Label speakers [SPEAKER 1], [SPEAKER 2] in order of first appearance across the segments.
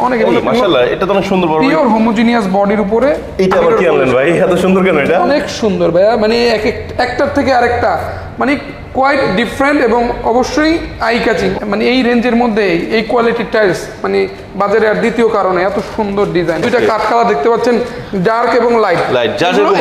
[SPEAKER 1] অনেক
[SPEAKER 2] মাশাআল্লাহ, এটা তো অনেক সুন্দর বড়
[SPEAKER 1] পিওর হোমোজিনিয়াস বডির উপরে।
[SPEAKER 2] এটা আবার কি আনলেন ভাই, এত সুন্দর কেন এটা?
[SPEAKER 1] অনেক সুন্দর ভাইয়া, মানে একটার থেকে আরেকটা মানে কোয়াইট ডিফারেন্ট এবং অবশ্যই আই ক্যাচিং। মানে এই রেঞ্জের মধ্যে এই কোয়ালিটির টাইলস মানে বাজারে আর দ্বিতীয় কারণে এত সুন্দর ডিজাইন। দুইটা কাট কালার দেখতে পাচ্ছেন, ডার্ক এবং লাইট।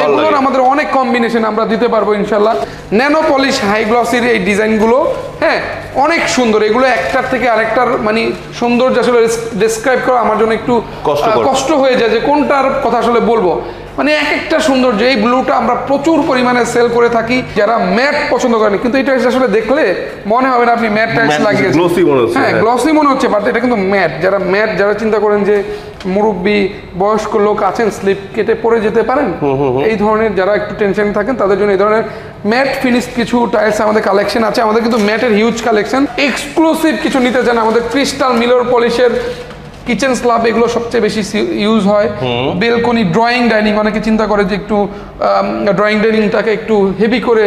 [SPEAKER 1] এগুলোর আমাদের অনেক কম্বিনেশন আমরা দিতে পারবো ইনশাল্লাহ। ন্যানো পলিশ হাই গ্লসির এই ডিজাইনগুলো হ্যাঁ অনেক সুন্দর। এগুলো একটার থেকে আরেকটার মানে সৌন্দর্য আসলে ডেসক্রাইব করা আমার জন্য একটু কষ্ট হয়ে যায় যে কোনটার কথা আসলে বলবো। মানে এক একটা সৌন্দর্য। এই ব্লুটা আমরা প্রচুর পরিমাণে সেল করে থাকি যারা ম্যাট পছন্দ করেন, কিন্তু এটা আসলে দেখলে মনে হবে না আপনি ম্যাট টাইলস লাগিয়েছেন। হ্যাঁ গ্লসি মনে হচ্ছে, বাট এটা কিন্তু ম্যাট। যারা চিন্তা করেন যে মুরব্বী বয়স্ক লোক আছেন, স্লিপ কেটে পড়ে যেতে পারেন, এই ধরনের যারা একটু টেনশন থাকেন তাদের জন্য এই ধরনের ম্যাট ফিনিশ কিছু টাইলস আমাদের কালেকশন আছে। আমাদের কিন্তু ম্যাটের হিউজ কালেকশন। এক্সক্লুসিভ কিছু নিতে চান আমাদের ক্রিস্টাল মিরর পলিশের কিচেন স্ল্যাব এগুলো সবচেয়ে বেশি ইউজ হয়। বেলকনি ড্রয়িং ডাইনিং, অনেকে চিন্তা করে যে একটু ড্রয়িং ডাইনিংটাকে একটু হেভি করে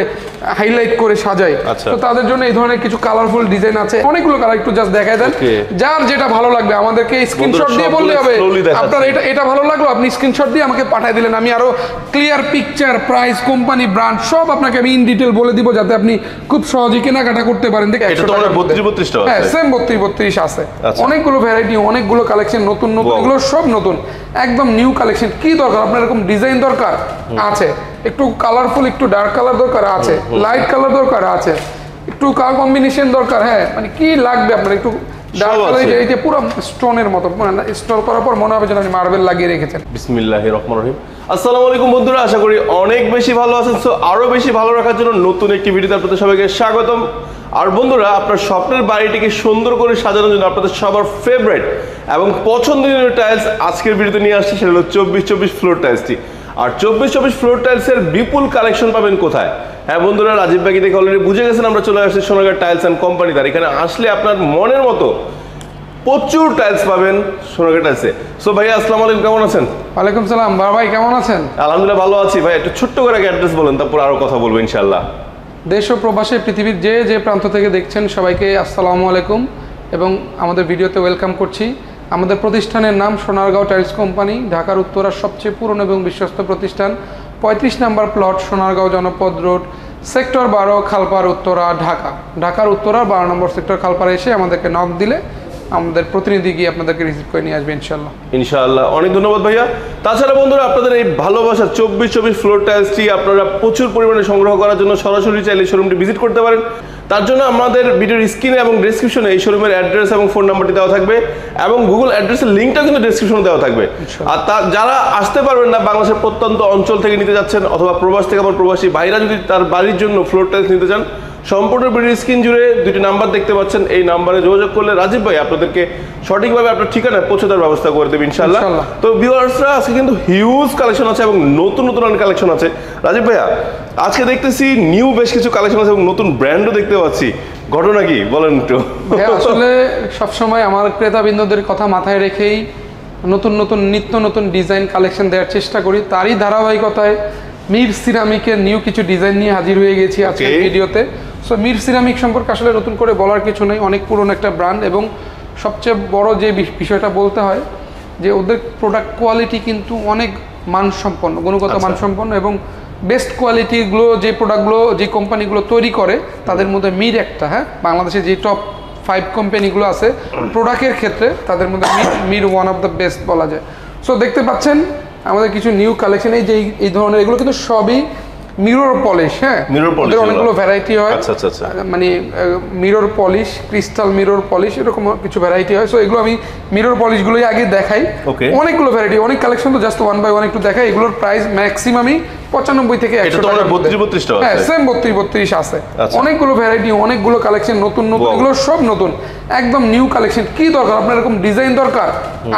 [SPEAKER 1] হাইলাইট করে সাজায়, তো তাদের জন্য এই ধরনের কিছু কালারফুল ডিজাইন আছে। অনেকগুলো কালার একটু জাস্ট দেখাই দেন, যার যেটা ভালো লাগবে আমাদেরকে স্ক্রিনশট দিয়ে বললে হবে আপনার এটা ভালো লাগলো, আপনি স্ক্রিনশট দিয়ে আমাকে পাঠিয়ে দিলেন। আমি আরো clear picture, price, company, brand সব আপনাকে আমি ইন ডিটেল বলে দিব, যাতে আপনি খুব সহজে কেনাকাটা করতে পারেন। দেখে হ্যাঁ সেম 32-32 আছে। অনেকগুলো ভ্যারাইটি, অনেকগুলো কালেকশন, নতুন এগুলো সব নতুন একদম নিউ কালেকশন। কি দরকার আপনার, এরকম ডিজাইন দরকার আছে, একটু কালারফুল, একটু ডার্ক কালার দরকার আছে, লাইট কালার দরকার আছে, একটু কালার কম্বিনেশন দরকার। হ্যাঁ মানে কি লাগবে আপনার, একটু ডার্ক কালার, এই যে পুরো স্টোনের মতো ইনস্টল করার পর মনে হবে যেন আপনি মার্বেল লাগিয়ে রেখেছেন।
[SPEAKER 2] বিসমিল্লাহির রহমানির রহিম। আসসালামু আলাইকুম বন্ধুরা, আশা করি অনেক বেশি ভালো আছেন। সো আরো বেশি ভালো রাখার জন্য নতুন একটি ভিডিওতে আপনাদের সবাইকে স্বাগতম। আর বন্ধুরা, আপনার স্বপ্নের বাড়িটিকে সুন্দর করে সাজানোর জন্য আপনাদের সবার ফেভারিট এবং পছন্দনীয় টাইলস আজকের ভিডিওতে নিয়ে আসছে, সেটা হলো 24-24 ফ্লোর টাইলসটি। আর 24-24 ফ্লোর টাইলসের বিপুল কালেকশন পাবেন কোথায়? হ্যাঁ বন্ধুরা, রাজীব ভাই দেখে অলরেডি বুঝে গেছেন আমরা চলে আসছি সোনারগাঁ টাইলস অ্যান্ড কোম্পানি। তার এখানে আসলে আপনার মনের মতো প্রচুর টাইলস পাবেন সোনারগাঁ টাইলসে। সো ভাই আসসালামু আলাইকুম, কেমন আছেন?
[SPEAKER 1] ওয়ালাইকুম সালাম ভাই, কেমন আছেন?
[SPEAKER 2] আলহামদুলিল্লাহ ভালো আছি ভাই। একটু ছোট্ট করে অ্যাড্রেস বলেন, তারপর আরো কথা বলবো ইনশাআল্লাহ।
[SPEAKER 1] দেশ ও প্রবাসে পৃথিবীর যে প্রান্ত থেকে দেখছেন সবাইকে আসসালামু আলাইকুম এবং আমাদের ভিডিওতে ওয়েলকাম করছি। আমাদের প্রতিষ্ঠানের নাম সোনারগাঁও টাইলস কোম্পানি, ঢাকার উত্তরার সবচেয়ে পুরনো এবং বিশ্বস্ত প্রতিষ্ঠান। 35 নম্বর প্লট, সোনারগাঁও জনপদ রোড, সেক্টর 12, খালপাড়, উত্তরা, ঢাকার উত্তরা 12 নম্বর সেক্টর খালপাড়ে এসে আমাদেরকে নক দিলে আমাদের প্রতিনিধি গিয়ে আপনাদেরকে রিসিভ করে নিয়ে আসবে ইনশাআল্লাহ। অনেক ধন্যবাদ ভাইয়া। তাছাড়া বন্ধুরা, আপনাদের এই ভালোবাসা 24-24 ফ্লোর টাইলসটি আপনারা প্রচুর পরিমাণে সংগ্রহ করার জন্য সরাসরি চাইলে শোরুমটি ভিজিট করতে পারেন। তার জন্য আমাদের ভিডিওর স্ক্রিনে এবং ডেসক্রিপশনে এই শোরুমের অ্যাড্রেস এবং ফোন নাম্বারটি দেওয়া থাকবে এবং গুগল অ্যাড্রেসের লিঙ্কটা কিন্তু ডেসক্রিপশনে দেওয়া থাকবে। আর যারা আসতে পারবেন না, বাংলাদেশের প্রত্যন্ত অঞ্চল থেকে নিতে যাচ্ছেন অথবা প্রবাস থেকে আমার প্রবাসী ভাইরা যদি তার বাড়ির জন্য ফ্লোর টাইলস নিতে চান, সম্পূর্ণ ভিডিও স্ক্রিন জুড়ে দুটি নাম্বার দেখতে পাচ্ছেন। এই নাম্বারে যোগাযোগ করলে রাজীব ভাই আপনাদেরকে সঠিকভাবে আপনার ঠিকানায় পৌঁছে দেওয়ার ব্যবস্থা করে দেবে ইনশাআল্লাহ। তো ভিউয়ার্সরা, আজকে কিন্তু হিউজ কালেকশন আছে এবং নতুন অনেক কালেকশন আছে। রাজীব ভাইয়া, আজকে দেখতেছি নিউ বেশ কিছু কালেকশন আছে এবং নতুন ব্র্যান্ডও দেখতে পাচ্ছি, ঘটনা কি বলেন একটু? আসলে সবসময় আমার ক্রেতাবৃন্দদের কথা মাথায় রেখেই নিত্য নতুন ডিজাইন কালেকশন দেওয়ার চেষ্টা করি। তারই ধারাবাহিকতায় মির সিরামিকের নিউ কিছু ডিজাইন নিয়ে হাজির হয়ে গেছি আজকের ভিডিওতে। সো মির সিরামিক সম্পর্কে আসলে নতুন করে বলার কিছু নেই, অনেক পুরনো একটা ব্র্যান্ড এবং সবচেয়ে বড় যে বিষয়টা বলতে হয় যে ওদের প্রোডাক্ট কোয়ালিটি কিন্তু অনেক মানসম্পন্ন, গুণগত মানসম্পন্ন এবং বেস্ট কোয়ালিটিগুলো যে প্রোডাক্টগুলো যে কোম্পানিগুলো তৈরি করে তাদের মধ্যে মির একটা। হ্যাঁ, বাংলাদেশে যে টপ 5 কোম্পানিগুলো আছে প্রোডাক্টের ক্ষেত্রে তাদের মধ্যে Mir one of the best বলা যায়। সো দেখতে পাচ্ছেন আমাদের কিছু নিউ কালেকশন, এই ধরনের এগুলো কিন্তু সবই মিরর পলিশ। হ্যাঁ, অনেকগুলো ভ্যারাইটি হয়, মানে mirror polish, crystal mirror polish, এরকম কিছু ভ্যারাইটি হয়। সো এগুলো আমি মিরর পলিশগুলোই আগে দেখাই। অনেকগুলো ভ্যারাইটি, অনেক কালেকশন, তো জাস্ট 1 বাই 1 একটু দেখাই। এগুলোর প্রাইস ম্যাক্সিমামই 95 থেকে 100 টাকা। হ্যাঁ, সেম 32-32 আছে। অনেকগুলো ভ্যারাইটি, অনেকগুলো কালেকশন, নতুন এগুলো সব নতুন একদম নিউ কালেকশন। কি দরকার আপনার, এরকম ডিজাইন দরকার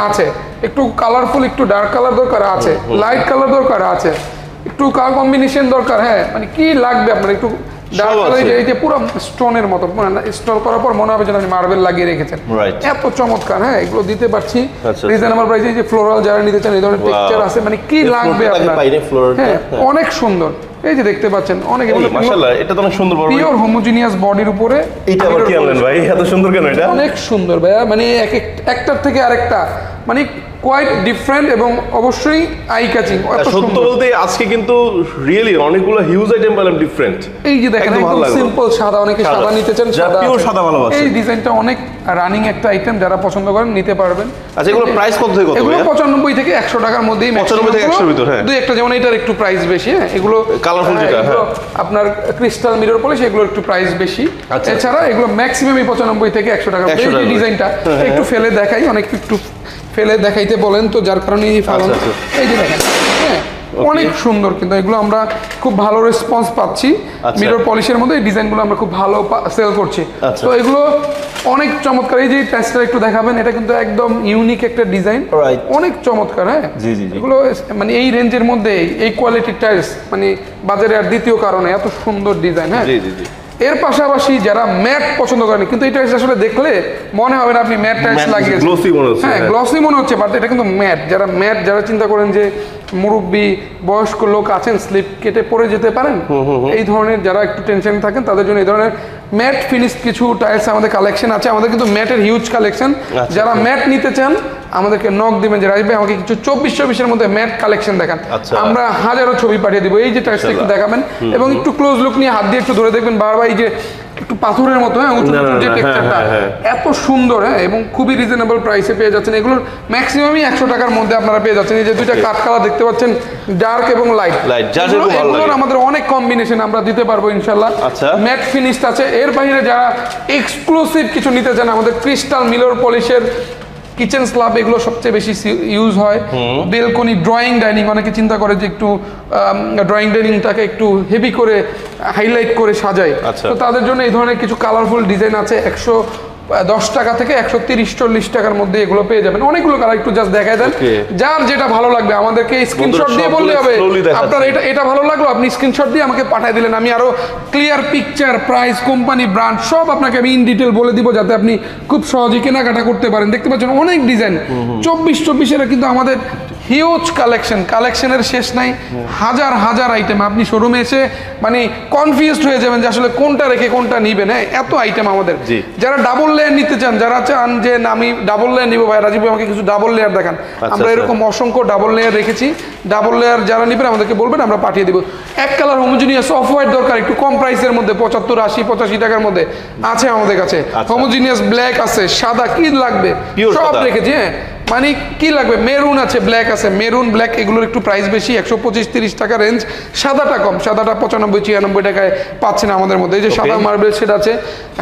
[SPEAKER 1] আছে, একটু কালারফুল, একটু ডার্ক কালার দরকার আছে, লাইট কালার দরকার আছে, একটু কালার কম্বিনেশন দরকার। হ্যাঁ মানে কি লাগবে আপনার, একটু ডার্ক কালার, এই যে পুরো স্টোনের মতো ইনস্টল করার পর মনে হবে যেন আপনি মার্বেল লাগিয়ে রেখেছেন, এত চমৎকার। হ্যাঁ, এগুলো দিতে পারছি রিজনেবল প্রাইসে। এই যে ফ্লোরাল যারা নিতে চান এই ধরনের টেক্সচার আছে, মানে কি লাগবে আপনার। হ্যাঁ, অনেক সুন্দর। এই যে দেখতে পাচ্ছেন অনেক,
[SPEAKER 2] মাশাআল্লাহ, এটা তো অনেক সুন্দর
[SPEAKER 1] পিওর হোমোজিনিয়াস বডির উপরে।
[SPEAKER 2] এটা আবার কি আনলেন ভাই, এত সুন্দর কেন এটা?
[SPEAKER 1] অনেক সুন্দর ভাইয়া, মানে একটার থেকে আরেকটা মানে কোয়াইট ডিফারেন্ট এবং অবশ্যই আই ক্যাচিং।
[SPEAKER 2] সত্য বলতে আজকে কিন্তু রিয়েলি অনেকগুলো হিউজ আইটেম পেলাম ডিফারেন্ট।
[SPEAKER 1] এই যে দেখেন একদম সিম্পল সাদা, অনেকে সাদা নিতে চান,
[SPEAKER 2] সাদা ভালোবাসেন।
[SPEAKER 1] এই ডিজাইনটা অনেক রানিং একটা আইটেম, যারা পছন্দ করেন নিতে পারবেন।
[SPEAKER 2] আচ্ছা, এগুলো প্রাইস কত থেকে কত?
[SPEAKER 1] এগুলো 95 থেকে 100 টাকার মধ্যেই,
[SPEAKER 2] 95 থেকে 100 ভিতর। হ্যাঁ,
[SPEAKER 1] দুই একটা, যেমন এটার একটু প্রাইস বেশি। হ্যাঁ, এগুলো
[SPEAKER 2] কালারফুল যেটা, হ্যাঁ,
[SPEAKER 1] আপনার ক্রিস্টাল মিরর পলিশ, এগুলো একটু প্রাইস বেশি। এছাড়া এগুলো ম্যাক্সিমামই 95 থেকে 100 টাকা। এই ডিজাইনটা একটু ফেলে দেখাই, অনেক একটু ফেলে দেখাইতে বলেন, তো যার কারণে এই যে দেখেন, হ্যাঁ অনেক সুন্দর, কিন্তু এগুলো আমরা খুব ভালো রেসপন্স পাচ্ছি। মিরর পলিশের মধ্যে এই ডিজাইনগুলো আমরা খুব ভালো সেল করছি। তো এগুলো অনেক চমৎকার। এই যে টাইলসটা একটু দেখাবেন, এটা কিন্তু একদম ইউনিক একটা ডিজাইন, অনেক চমৎকার। হ্যাঁ, এগুলো মানে এই রেঞ্জের মধ্যে এই কোয়ালিটির টাইলস মানে বাজারে আর দ্বিতীয় কারণে এত সুন্দর ডিজাইন। হ্যাঁ, এর পাশাপাশি যারা ম্যাট পছন্দ করেন, কিন্তু এই টাইলস আসলে দেখলে মনে হবে না আপনি ম্যাট টাইলস লাগিয়েছেন, হ্যাঁ গ্লসি মনে হচ্ছে, বাট এটা কিন্তু ম্যাট। যারা চিন্তা করেন যে মুরব্বী বয়স্ক লোক আছেন, স্লিপ কেটে পড়ে যেতে পারেন, এই ধরনের যারা একটু টেনশন থাকেন তাদের জন্য এই ধরনের ম্যাট ফিনিশ কিছু টাইলস আমাদের কালেকশন আছে। আমাদের কিন্তু ম্যাটের হিউজ কালেকশন। যারা ম্যাট নিতে চান আমাদেরকে নক দিবেন যে রাজীব ভাই আমাকে কিছু 24-24-এর মধ্যে ম্যাট কালেকশন দেখান, আমরা হাজারো ছবি পাঠিয়ে দিব। এই যে টাইলসটা একটু দেখাবেন এবং একটু ক্লোজ লুক নিয়ে হাত দিয়ে একটু ধরে দেখবেন বারবার, এই যে একটু পাথরের মতো, হ্যাঁ উঁচু যে টেক্সচারটা এত সুন্দর, হ্যাঁ এবং খুবই রিজনেবল প্রাইসে পেয়ে যাচ্ছেন। এগুলোর ম্যাক্সিমামই 100 টাকার মধ্যে আপনারা পেয়ে যাচ্ছেন। এই যে দুইটা কাট কালার দেখতে পাচ্ছেন, ডার্ক এবং লাইট, এগুলোর আমাদের অনেক কম্বিনেশন আমরা দিতে পারবো ইনশাল্লাহ। ম্যাট ফিনিশড আছে। এর বাইরে যারা এক্সক্লুসিভ কিছু নিতে চান, আমাদের ক্রিস্টাল মিরর পলিশের কিচেন স্ল্যাব, এগুলো সবচেয়ে বেশি ইউজ হয়। বেলকনি, ড্রয়িং ডাইনিং, অনেকে চিন্তা করে যে একটু ড্রয়িং ডাইনিংটাকে একটু হেভি করে হাইলাইট করে সাজায়, তো তাদের জন্য এই ধরনের কিছু কালারফুল ডিজাইন আছে। 110 টাকা থেকে 130-140 টাকার মধ্যে এগুলো পেয়ে যাবেন। অনেকগুলো কালার, একটু জাস্ট দেখাই দেন, যার যেটা ভালো লাগবে আমাদেরকে স্ক্রিনশট দিয়ে বললে হবে আপনার এটা ভালো লাগলো, আপনি স্ক্রিনশট দিয়ে আমাকে পাঠিয়ে দিলেন, আমি আরো clear picture, price, company, brand সব আপনাকে আমি ইন ডিটেল বলে দিব, যাতে আপনি খুব সহজে কেনাকাটা করতে পারেন। দেখতে পাচ্ছেন অনেক ডিজাইন, 24-24-এর কিন্তু আমাদের হিউজ কালেকশনের শেষ নাই, হাজার হাজার আইটেম। আপনি শোরুমে এসে মানে কনফিউজড হয়ে যাবেন যে আসলে কোনটা রেখে কোনটা নিবেন। হ্যাঁ, এত আইটেম আমাদের। যারা ডাবল লেয়ার নিতে চান, যারা চান যে না আমি ডাবল লেয়ার নিবো, ভাই রাজীব আমাকে কিছু ডাবল লেয়ার দেখান, আমরা এরকম অসংখ্য ডাবল লেয়ার রেখেছি। ডাবল লেয়ার যারা নিবেন আমাদেরকে বলবেন, আমরা পাঠিয়ে দিব। এক কালার হোমোজিনিয়াস অফ হোয়াইট দরকার, একটু কম প্রাইসের মধ্যে 75, 80, 85 টাকার মধ্যে আছে আমাদের কাছে। হোমোজিনিয়াস ব্ল্যাক আছে, সাদা কি লাগবে সব রেখেছি। হ্যাঁ, মানে কি লাগবে, মেরুন আছে, ব্ল্যাক আছে, মেরুন ব্ল্যাক, এগুলোর একটু প্রাইস বেশি, 125-30 টাকা রেঞ্জ। সাদাটা কম, সাদাটা 95-96 টাকায় পাচ্ছেন আমাদের মধ্যে। এই যে সাদা মার্বেল সেট আছে,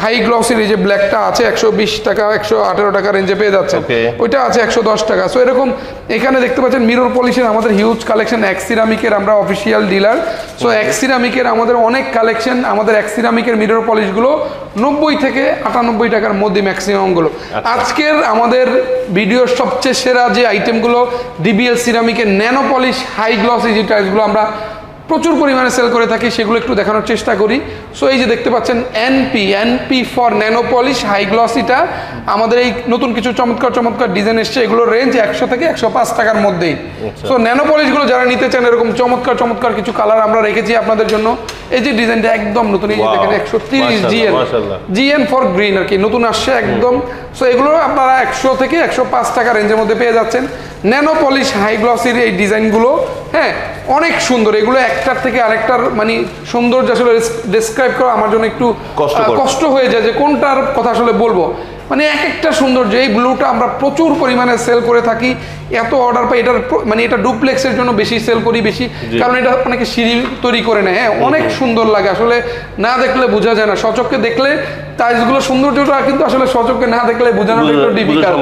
[SPEAKER 1] হাই গ্লসের এই যে ব্ল্যাকটা আছে 120 টাকা, 118 টাকা রেঞ্জে পেয়ে যাচ্ছেন। ওইটা আছে 110 টাকা। সো এরকম এখানে দেখতে পাচ্ছেন মিরর পলিশের আমাদের হিউজ কালেকশন। এক্সিরামিকের আমরা অফিসিয়াল ডিলার, সো এক্সিরামিকের আমাদের অনেক কালেকশন। আমাদের এক্সিরামিকের মিরর পলিশগুলো 90 থেকে 98 টাকার মধ্যে ম্যাক্সিমামগুলো। আজকের আমাদের ভিডিওর সবচেয়ে সেরা যে আইটেমগুলো, ডিবিএল সিরামিকের ন্যানো পলিশ হাই গ্লস, এই যে টাইলসগুলো আমরা প্রচুর পরিমাণে সেল করে থাকি, সেগুলো একটু দেখানোর চেষ্টা করি। সো এই যে দেখতে পাচ্ছেন NP for nano polish high gloss, এটা আমাদের এই নতুন কিছু চমৎকার ডিজাইন এসছে। এগুলোর রেঞ্জ 100 থেকে 105 টাকার মধ্যেই। সো ন্যানো পলিশগুলো যারা নিতে চান, এরকম চমৎকার কিছু কালার আমরা রেখেছি আপনাদের জন্য। এই যে ডিজাইনটা একদম নতুন, এই যে দেখেন 130 জিএন ফর গ্রিন আর কি, নতুন আসছে একদম। সো এগুলো আপনারা 100 থেকে 105 টাকা রেঞ্জের মধ্যে পেয়ে যাচ্ছেন। ন্যানো পলিশ হাই গ্লসের এই ডিজাইনগুলো, হ্যাঁ অনেক সুন্দর। এগুলো একটার থেকে আরেকটার মানে সৌন্দর্য আসলে ডেসক্রাইব করা আমার জন্য একটু কষ্ট হয়ে যায় যে কোনটার কথা আসলে বলবো। মানে এক একটা সৌন্দর্য। এই ব্লুটা আমরা প্রচুর পরিমাণে সেল করে থাকি, এত অর্ডার পাই। এটার মানে এটা ডুপ্লেক্সের জন্য বেশি সেল করি বেশি, কারণ এটা অনেকে সিঁড়ি তৈরি করে নেয়। হ্যাঁ, অনেক সুন্দর লাগে, আসলে না দেখলে বোঝা যায় না। সচক্ষে দেখলে টাইলসগুলো সৌন্দর্যটা কিন্তু আসলে সচক্ষে না দেখলে বোঝানোটা একটু ডিফিকাল্ট।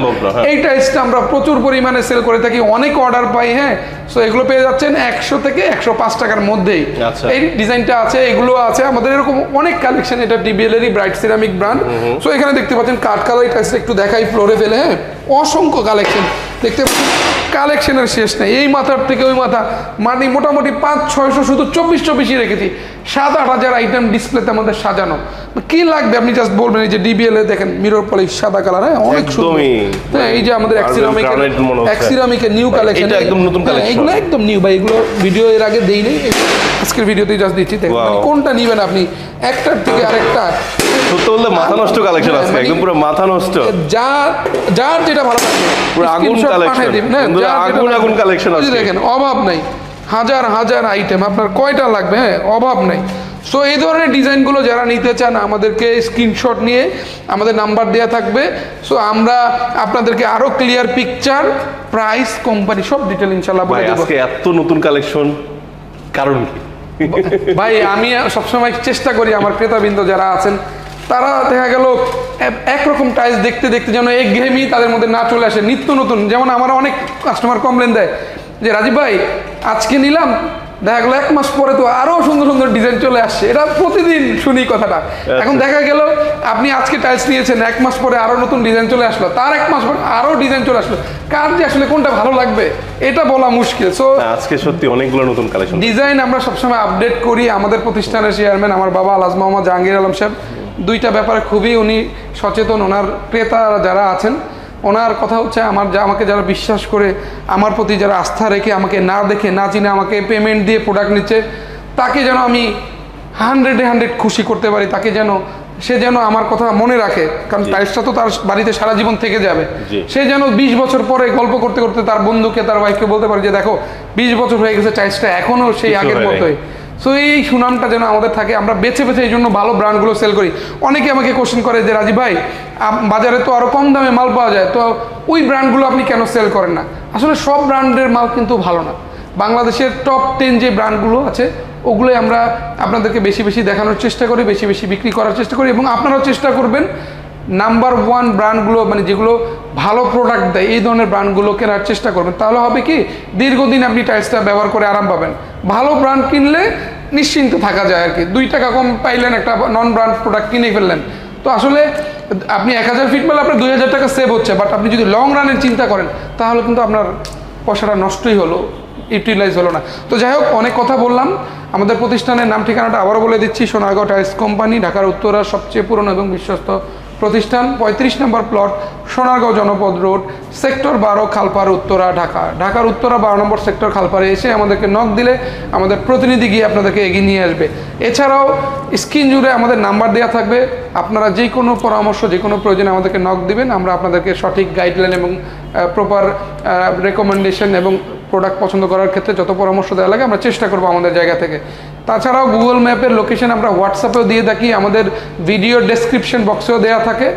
[SPEAKER 1] এই টাইলসটা আমরা প্রচুর পরিমাণে সেল করে থাকি, অনেক অর্ডার পাই। হ্যাঁ, সো এগুলো পেয়ে যাচ্ছেন 100 থেকে 105 টাকার মধ্যেই। এই ডিজাইনটা আছে, এগুলো আছে আমাদের এরকম অনেক কালেকশন। এটা ডিবিএলেরই ব্রাইট সিরামিক ব্র্যান্ড। সো এখানে দেখতে পাচ্ছেন কাঠ কালার, এই টাইলসটা একটু দেখাই ফ্লোরে ফেলে। হ্যাঁ, অসংখ্য কালেকশন দেখতে পাচ্ছেন, কালেকশনের শেষ নেই। এই মাথার থেকে ওই মাথা মানে মোটামুটি 500-600 শুধু 24-24 রেখেছি। 7-8 হাজার আইটেম ডিসপ্লেতে আমাদের সাজানো। কি লাগবে আপনি জাস্ট বলবেন। এই যে ডিবিএল এ দেখেন মিরর পলিশ সাদা কালার, হ্যাঁ অনেক সুন্দর। হ্যাঁ, এই যে আমাদের এক্সিরামিকের নিউ কালেকশন, একদম নতুন কালেকশন, এগুলো একদম নিউ ভাই। এগুলো ভিডিও এর আগে দেই নেই, আজকের ভিডিওতেই জাস্ট দিচ্ছি। দেখেন কোনটা নিবেন আপনি, একটার থেকে আরেকটা
[SPEAKER 2] সত্য বলতে মাথা নষ্ট কালেকশন আছে, একদম পুরো মাথা নষ্ট।
[SPEAKER 1] যার যেটা ভালো লাগবে
[SPEAKER 2] পুরো আগুন কালেকশন, আগুন আগুন কালেকশন আছে।
[SPEAKER 1] দেখেন অভাব নাই, হাজার হাজার আইটেম, আপনার কয়টা লাগবে, হ্যাঁ অভাব নাই। সো এই ধরনের ডিজাইনগুলো যারা নিতে চান আমাদেরকে স্ক্রিনশট নিয়ে আমাদের নাম্বার দেওয়া থাকবে। সো আমরা আপনাদেরকে আরো ক্লিয়ার পিকচার, প্রাইস, কোম্পানি সব ডিটেল ইনশাআল্লাহ বলে দেব।
[SPEAKER 2] আজকে এত নতুন কালেকশন কারণ কি
[SPEAKER 1] ভাই? আমি সবসময় চেষ্টা করি আমার ক্রেতাবৃন্দ যারা আছেন তারা দেখা গেল একরকম টাইলস দেখতে দেখতে যেন একঘেয়েমি তাদের মধ্যে না চলে আসে, নিত্য নতুন। যেমন আমার অনেক কাস্টমার কমপ্লেন দেয় যে রাজীব ভাই আজকে নিলাম, দেখা গেল 1 মাস পরে তো আরো সুন্দর সুন্দর ডিজাইন চলে আসছে। এটা প্রতিদিন শুনি কথাটা। এখন দেখা গেল আপনি আজকে টাইলস নিয়েছেন, 1 মাস পরে আরো নতুন ডিজাইন চলে আসলো, তার 1 মাস পরে আরো ডিজাইন চলে আসলো, কার যে আসলে কোনটা ভালো লাগবে এটা বলা মুশকিল। সো
[SPEAKER 2] আজকে সত্যি অনেকগুলো নতুন কালেকশন
[SPEAKER 1] ডিজাইন আমরা সবসময় আপডেট করি। আমাদের প্রতিষ্ঠানের চেয়ারম্যান আমার বাবা আলহাজ মোহাম্মদ জাহাঙ্গীর আলম সাহেব দুইটা ব্যাপারে খুবই উনি সচেতন। ওনার ক্রেতা যারা আছেন ওনার কথা হচ্ছে আমাকে যারা বিশ্বাস করে আমার প্রতি যারা আস্থা রেখে আমাকে না দেখে না চিনে আমাকে পেমেন্ট দিয়ে প্রোডাক্ট নিচ্ছে, তাকে যেন আমি 100-এ 100 খুশি করতে পারি, তাকে যেন সে যেন আমার কথা মনে রাখে। কারণ টাইলসটা তো তার বাড়িতে সারা জীবন থেকে যাবে। সে যেন 20 বছর পরে গল্প করতে করতে তার বন্ধুকে তার ওয়াইফকে বলতে পারে যে দেখো 20 বছর হয়ে গেছে টাইলসটা এখনো সেই আগের মতোই। সো এই সুনামটা যেন আমাদের থাকে, আমরা বেছে বেছে এই জন্য ভালো ব্র্যান্ডগুলো সেল করি। অনেকে আমাকে কোশ্চেন করে যে রাজীব ভাই বাজারে তো আরও কম দামে মাল পাওয়া যায়, তো ওই ব্র্যান্ডগুলো আপনি কেন সেল করেন না? আসলে সব ব্র্যান্ডের মাল কিন্তু ভালো না। বাংলাদেশের টপ 10 যে ব্র্যান্ডগুলো আছে ওগুলোই আমরা আপনাদেরকে বেশি বেশি দেখানোর চেষ্টা করি, বেশি বেশি বিক্রি করার চেষ্টা করি, এবং আপনারাও চেষ্টা করবেন নাম্বার 1 ব্র্যান্ডগুলো, মানে যেগুলো ভালো প্রোডাক্ট দেয় এই ধরনের ব্র্যান্ডগুলো কেনার চেষ্টা করবেন। তাহলে হবে কি দীর্ঘদিন আপনি টাইলসটা ব্যবহার করে আরাম পাবেন। ভালো ব্র্যান্ড কিনলে নিশ্চিন্ত থাকা যায় আর কি। 2 টাকা কম পাইলেন, একটা নন ব্র্যান্ড প্রোডাক্ট কিনে ফেললেন, তো আসলে আপনি 1000 ফিট মারলে আপনার 2000 টাকা সেভ হচ্ছে। বাট আপনি যদি লং রানের চিন্তা করেন তাহলে কিন্তু আপনার পয়সাটা নষ্টই হলো, ইউটিলাইজ হলো না। তো যাই হোক, অনেক কথা বললাম। আমাদের প্রতিষ্ঠানের নাম ঠিকানাটা আবারও বলে দিচ্ছি, সোনারগাঁও টাইলস কোম্পানি, ঢাকার উত্তরার সবচেয়ে পুরনো এবং বিশ্বস্ত প্রতিষ্ঠান, 35 নম্বর প্লট, সোনারগাঁও জনপদ রোড, সেক্টর 12, খালপাড়, উত্তরা, ঢাকা। ঢাকার উত্তরা 12 নম্বর সেক্টর খালপাড়ে এসে আমাদেরকে নক দিলে আমাদের প্রতিনিধি গিয়ে আপনাদেরকে এগিয়ে নিয়ে আসবে। এছাড়াও স্ক্রিন জুড়ে আমাদের নাম্বার দেওয়া থাকবে, আপনারা যে কোনো পরামর্শ, যে কোনো প্রয়োজনে আমাদেরকে নক দিবেন। আমরা আপনাদেরকে সঠিক গাইডলাইন এবং প্রপার রেকমেন্ডেশন এবং প্রোডাক্ট পছন্দ করার ক্ষেত্রে যত পরামর্শ দেওয়া লাগে আমরা চেষ্টা করবো আমাদের জায়গা থেকে। তাছাড়াও গুগল ম্যাপের লোকেশন আমরা হোয়াটসঅ্যাপেও দিয়ে থাকি, আমাদের ভিডিও ডেসক্রিপশন বক্সেও দেওয়া থাকে।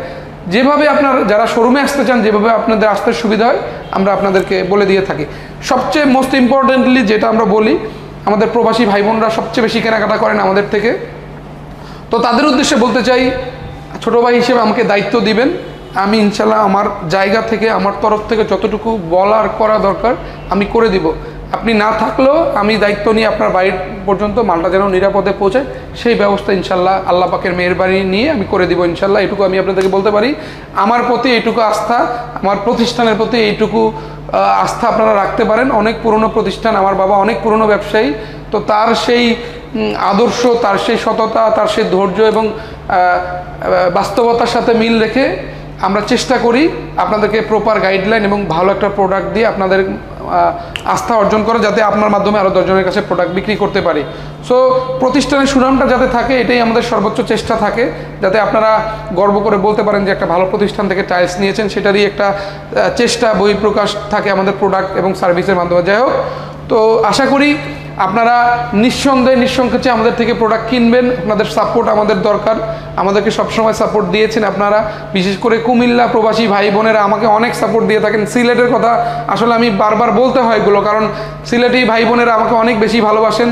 [SPEAKER 1] যেভাবে আপনার যারা শোরুমে আসতে চান, যেভাবে আপনাদের আসতে সুবিধা হয় আমরা আপনাদেরকে বলে দিয়ে থাকি। সবচেয়ে মোস্ট ইম্পর্টেন্টলি যেটা আমরা বলি, আমাদের প্রবাসী ভাই বোনরা সবচেয়ে বেশি কেনাকাটা করেন আমাদের থেকে। তো তাদের উদ্দেশ্যে বলতে চাই, ছোটো ভাই হিসেবে আমাকে দায়িত্ব দিবেন, আমি ইনশাল্লাহ আমার জায়গা থেকে আমার তরফ থেকে যতটুকু বলার করা দরকার আমি করে দিব। আপনি না থাকলেও আমি দায়িত্ব নিয়ে আপনার বাড়ি পর্যন্ত মালটা যেন নিরাপদে পৌঁছায় সেই ব্যবস্থা ইনশাল্লাহ আল্লাহ পাকের মেহেরবানি নিয়ে আমি করে দিব ইনশাল্লাহ। এটুকু আমি আপনাদেরকে বলতে পারি। আমার প্রতি এইটুকু আস্থা, আমার প্রতিষ্ঠানের প্রতি এইটুকু আস্থা আপনারা রাখতে পারেন। অনেক পুরনো প্রতিষ্ঠান, আমার বাবা অনেক পুরনো ব্যবসায়ী, তো তার সেই আদর্শ, তার সেই সততা, তার সেই ধৈর্য এবং বাস্তবতার সাথে মিল রেখে আমরা চেষ্টা করি আপনাদেরকে প্রপার গাইডলাইন এবং ভালো একটা প্রোডাক্ট দিয়ে আপনাদের আস্থা অর্জন করা, যাতে আপনার মাধ্যমে আরও 10 জনের কাছে প্রোডাক্ট বিক্রি করতে পারি। সো প্রতিষ্ঠানের সুনামটা যাতে থাকে এটাই আমাদের সর্বোচ্চ চেষ্টা থাকে, যাতে আপনারা গর্ব করে বলতে পারেন যে একটা ভালো প্রতিষ্ঠান থেকে টাইলস নিয়েছেন, সেটারই একটা চেষ্টা বহিঃপ্রকাশ থাকে আমাদের প্রোডাক্ট এবং সার্ভিসের মাধ্যমে। যাই হোক, তো আশা করি আপনারা নিঃসন্দেহে নিঃসংকোচে আমাদের থেকে প্রোডাক্ট কিনবেন। আপনাদের সাপোর্ট আমাদের দরকার, আমাদেরকে সবসময় সাপোর্ট দিয়েছেন আপনারা, বিশেষ করে কুমিল্লা প্রবাসী ভাই বোনেরা আমাকে অনেক সাপোর্ট দিয়ে থাকেন। সিলেটের কথা আসলে আমি বারবার বলতে হয় এগুলো, কারণ সিলেটি ভাই বোনেরা আমাকে অনেক বেশি ভালোবাসেন।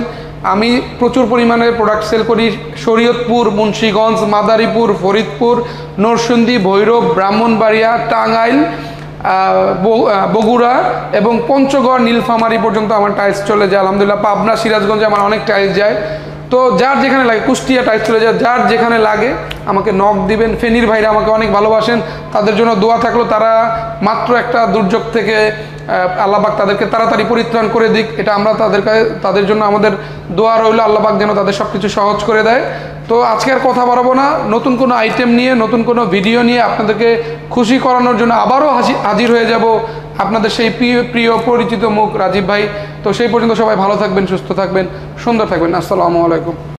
[SPEAKER 1] আমি প্রচুর পরিমাণে প্রোডাক্ট সেল করি শরীয়তপুর, মুন্সিগঞ্জ, মাদারীপুর, ফরিদপুর, নরসিংদী, ভৈরব, ব্রাহ্মণবাড়িয়া, টাঙ্গাইল, বগুড়া এবং পঞ্চগড়, নীলফামারী পর্যন্ত আমার টাইলস চলে যায় আলহামদুলিল্লাহ। পাবনা, সিরাজগঞ্জে আমার অনেক টাইলস যায়। তো যার যেখানে লাগে, কুষ্টিয়া টাইলস চলে যায়, যার যেখানে লাগে আমাকে নক দিবেন। ফেনীর ভাইরা আমাকে অনেক ভালোবাসেন, তাদের জন্য দোয়া থাকলো। তারা মাত্র একটা দুর্যোগ থেকে আল্লাহ পাক তাদেরকে তাড়াতাড়ি পরিত্রাণ করে দিক, এটা আমরা তাদের জন্য আমাদের দোয়া রইল, আল্লাহ পাক যেন তাদের সব কিছু সহজ করে দেয়। তো আজকে আর কথা বাড়াবো না, নতুন কোনো আইটেম নিয়ে, নতুন কোনো ভিডিও নিয়ে আপনাদেরকে খুশি করানোর জন্য আবারও হাজির হয়ে যাব আপনাদের সেই প্রিয় পরিচিত মুখ রাজীব ভাই। তো সেই পর্যন্ত সবাই ভালো থাকবেন, সুস্থ থাকবেন, সুন্দর থাকবেন। আসসালামু আলাইকুম।